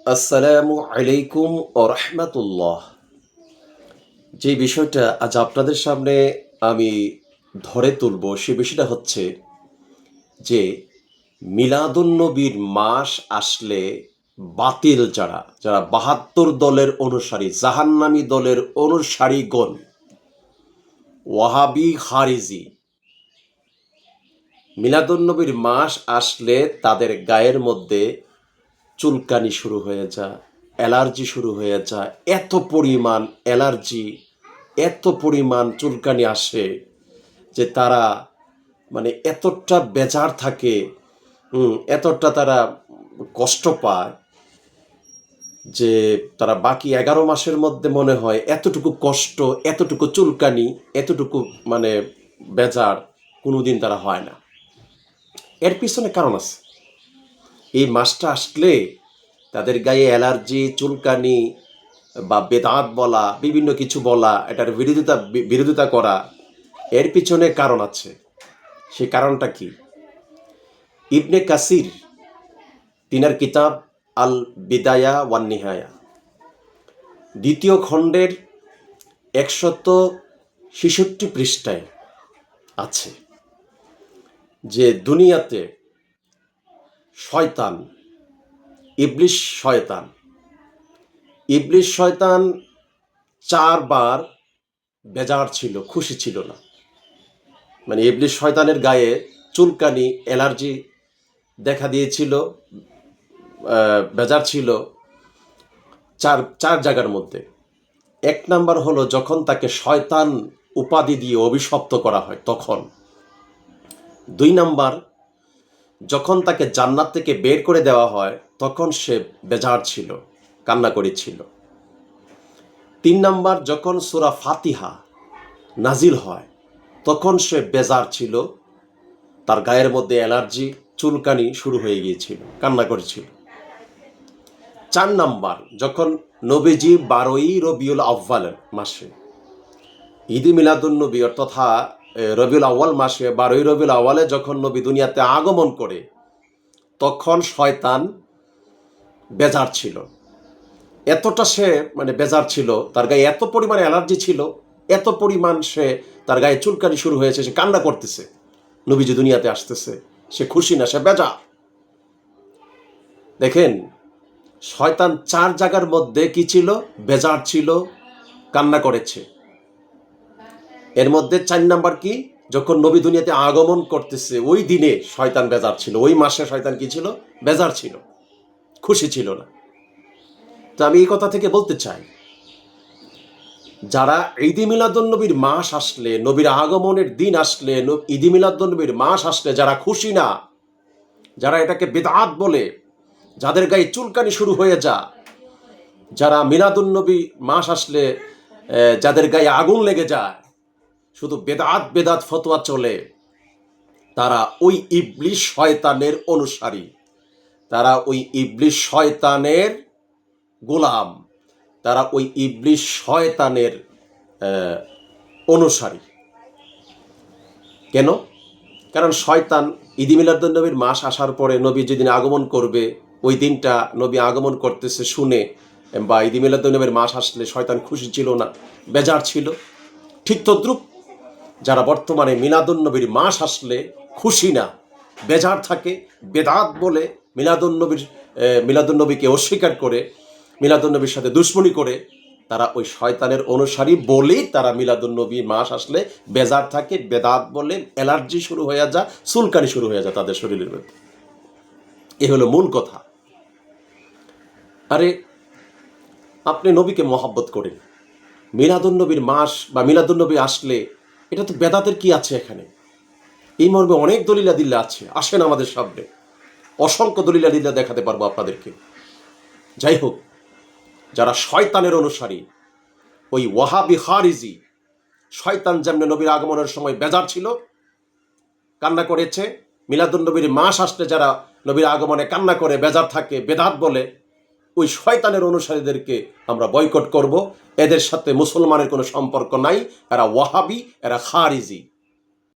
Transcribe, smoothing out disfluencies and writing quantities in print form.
আসসালামু আলাইকুম ও রহমতুল্লাহ। যে বিষয়টা আজ আপনাদের সামনে আমি ধরে তুলব সে বিষয়টা হচ্ছে যে মিলাদুন্নবীর মাস আসলে বাতিল যারা যারা ৭২ দলের অনুসারী, জাহান্নামী দলের অনুসারীগণ, ওয়াহাবি খারিজি, মিলাদুন্নবীর মাস আসলে তাদের গায়ের মধ্যে চুলকানি শুরু হয়ে যায়, অ্যালার্জি শুরু হয়ে যায়। এত পরিমাণ অ্যালার্জি, এত পরিমাণ চুলকানি আসে যে তারা মানে এতটা বেজার থাকে, এতটা তারা কষ্ট পায় যে তারা বাকি 11 মাসের মধ্যে মনে হয় এতটুকু কষ্ট, এতটুকু চুলকানি, এতটুকু মানে বেজার কোনোদিন তারা হয় না। এর পিছনে কারণ আছে। এই মাসটা আসলে তাদের গায়ে অ্যালার্জি, চুলকানি বা বেদাত বলা, বিভিন্ন কিছু বলা, এটার বিরোধিতা করা, এর পিছনে কারণ আছে। সেই কারণটা কি? ইবনে কাসির তিনার কিতাব আল বিদায়া ওয়ান নিহায়া ২য় খণ্ডের ১৬৬ পৃষ্ঠায় আছে যে দুনিয়াতে শয়তান, ইবলিশ শয়তান ৪ বার বেজার ছিল, খুশি ছিল না। মানে ইবলিশ শয়তানের গায়ে চুলকানি, অ্যালার্জি দেখা দিয়েছিল, বেজার ছিল চার জায়গার মধ্যে। ১ নাম্বার হলো যখন তাকে শয়তান উপাধি দিয়ে অভিশপ্ত করা হয় তখন। ২ নাম্বার যখন তাকে জান্নাত থেকে বের করে দেওয়া হয় তখন সে বেজার ছিল, কান্না করেছিল। ৩ নাম্বার যখন সূরা ফাতিহা নাজিল হয় তখন সে বেজার ছিল, তার গায়ের মধ্যে অ্যালার্জি, চুলকানি শুরু হয়ে গিয়েছিল, কান্না করেছিল। ৪ নাম্বার যখন নবীজি ১২ই রবিউল আউয়াল মাসে, ঈদে মিলাদুন্নবী তথা রবিউল আউয়াল মাসে ১২ই রবিউল আউয়ালে যখন নবী দুনিয়াতে আগমন করে তখন শয়তান বেজার ছিল। এতটা সে মানে বেজার ছিল, তার গায়ে এত পরিমাণ অ্যালার্জি ছিল, এত পরিমাণ সে তার গায়ে চুলকানি শুরু হয়েছে, সে কান্না করতেছে, নবীজি দুনিয়াতে আসতেছে, সে খুশি না, সে বেজার। দেখেন, শয়তান ৪ জায়গার মধ্যে কি ছিল? বেজার ছিল, কান্না করেছে। এর মধ্যে ৪ নাম্বার কি? যখন নবী দুনিয়াতে আগমন করতেছে ওই দিনে শয়তান বেজার ছিল, ওই মাসে শয়তান কি ছিল? বেজার ছিল, খুশি ছিল না। তো আমি এই কথা থেকে বলতে চাই, যারা ঈদে মিলাদুন্নবীর মাস আসলে, নবীর আগমনের দিন আসলে, ঈদে মিলাদুন্নবীর মাস আসলে যারা খুশি না, যারা এটাকে বিদআত বলে, যাদের গায়ে চুলকানি শুরু হয়ে যায়, যারা মিলাদুন্নবী মাস আসলে যাদের গায়ে আগুন লেগে যায়, শুধু বেদাত ফতোয়া চলে, তারা ওই ইবলিশ শয়তানের অনুসারী, তারা ওই ইবলিশ শয়তানের গোলাম, তারা ওই ইবলিশ শয়তানের অনুসারী। কেন? কারণ শয়তান ঈদে মিলাদুন্নবীর মাস আসার পরে নবী যেদিন আগমন করবে, ওই দিনটা নবী আগমন করতেছে শুনে, বা ঈদে মিলাদুন্নবীর মাস আসলে শয়তান খুশি ছিল না, বেজার ছিল। ঠিক তদ্রুপ যারা বর্তমানে মিলাদুন্নবীর মাস আসলে খুশি না, বেজার থাকে, বেদাত বলে মিলাদুন্নবীকে অস্বীকার করে, মিলাদুন্নবীর সাথে দুশ্মনী করে, তারা ওই শয়তানের অনুসারী বলেই তারা মিলাদুন্নবী মাস আসলে বেজার থাকে, বেদাত বলে, অ্যালার্জি শুরু হয়ে যায়, চুলকানি শুরু হয়ে যায় তাদের শরীরের মধ্যে। এ হলো মূল কথা। আরে আপনি নবীকে মহব্বত করেন, মিলাদুন্নবীর মাস বা মিলাদুন্নবী আসলে এটা তো বেদাতের কি আছে এখানে? এই মর্মে অনেক দলিলাদিল্লা আছে, আসেন আমাদের সামনে, অসংখ্য দলিলাদিল্লা দেখাতে পারবো আপনাদেরকে। যাই হোক, যারা শয়তানের অনুসারী, ওই ওয়াহাবি খারিজি, শয়তান যেমনি নবীর আগমনের সময় বেজার ছিল, কান্না করেছে, মিলাদুন্নবীর মাস আসলে যারা নবীর আগমনে কান্না করে, বেজার থাকে, বেদাত বলে, ওই শয়তানের অনুসারীদেরকে আমরা বয়কট করব। এদের সাথে মুসলমানের কোনো সম্পর্ক নাই, এরা ওয়াহাবি, এরা খারিজি।